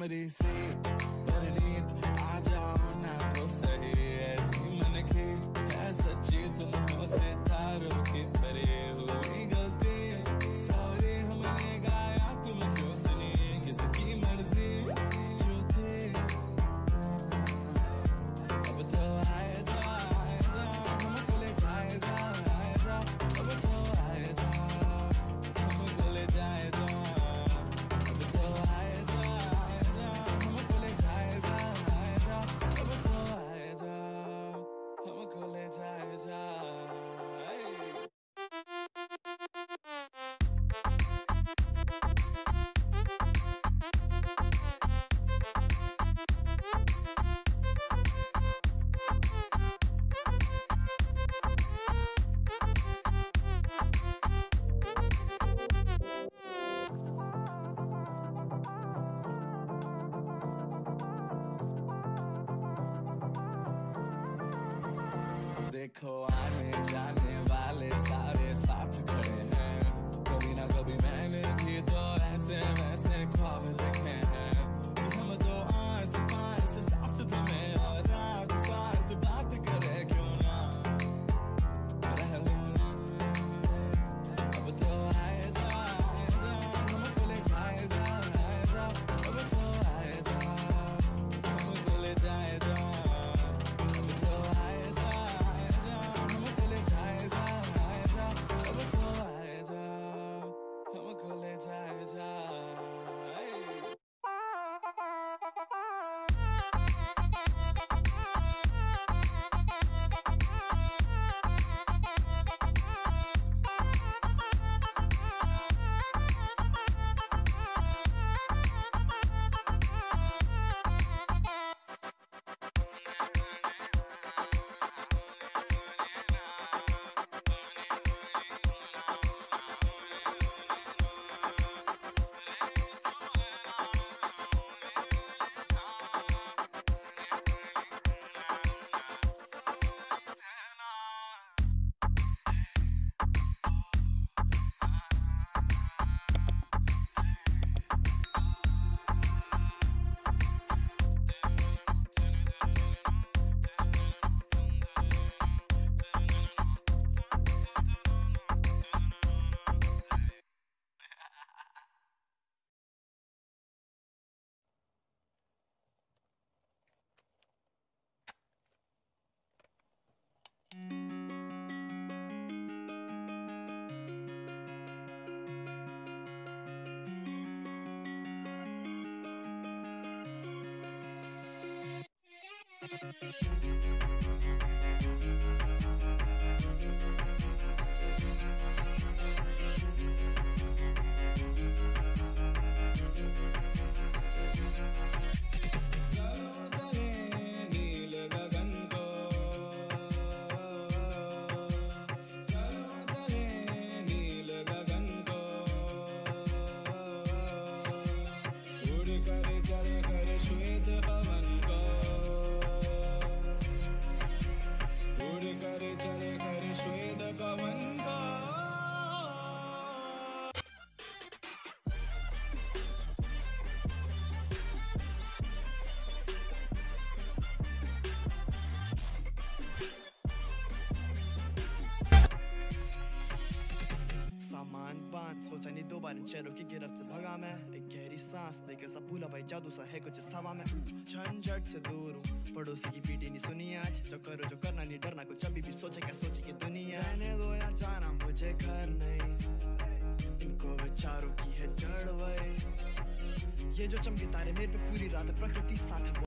Memory से परनीत आ जाओ ना तो सही, ऐसी मन की है सच्ची तुम हो सितारों की परे, हुई गलती सॉरी हमने गाया तुम क्यों सुनी, किसकी मर्जी जो थी अब तो आए जा हमको ले जाए जा, अब तो आए जा हमको ले जाए जा, अब तो आए जा हमको ले जाए जा, अब तो आए जा हमको ले जाए जा। देखो आने जाने वाले सारे साथ खड़े हैं, कभी ना कभी मैंने भी तो ऐसे वैसे ख्वाब देखे हैं कि हम तो आस पास सास तुम्हें और रात साथ बात करे क्यों ना रह लो ना, अब तो आए जा हमको ले जाए जा, अब तो आए जा हमको ले जाए जा, अब तो आए जा हमको ले जाए जा, अब तो आए जा हमको ले जाए जा। सोचा नहीं दो बार चेहरों की गिरफ्त से भगा मैं, एक गहरी सांस लेकर सब भूला भाई जादू सा है कुछ हवा में, झंझट से दूर हूँ पड़ोसी की पीटी नहीं सुनी आज, जो करो जो करना नहीं डरना कुछ अभी भी सोचे क्या सोचे कि दुनिया रहने दो या जाना मुझे घर नहीं, इनको विचारों की है जड़ वही, ये जो चमके तारे मेरे पे पूरी रात प्रकृति साथ है।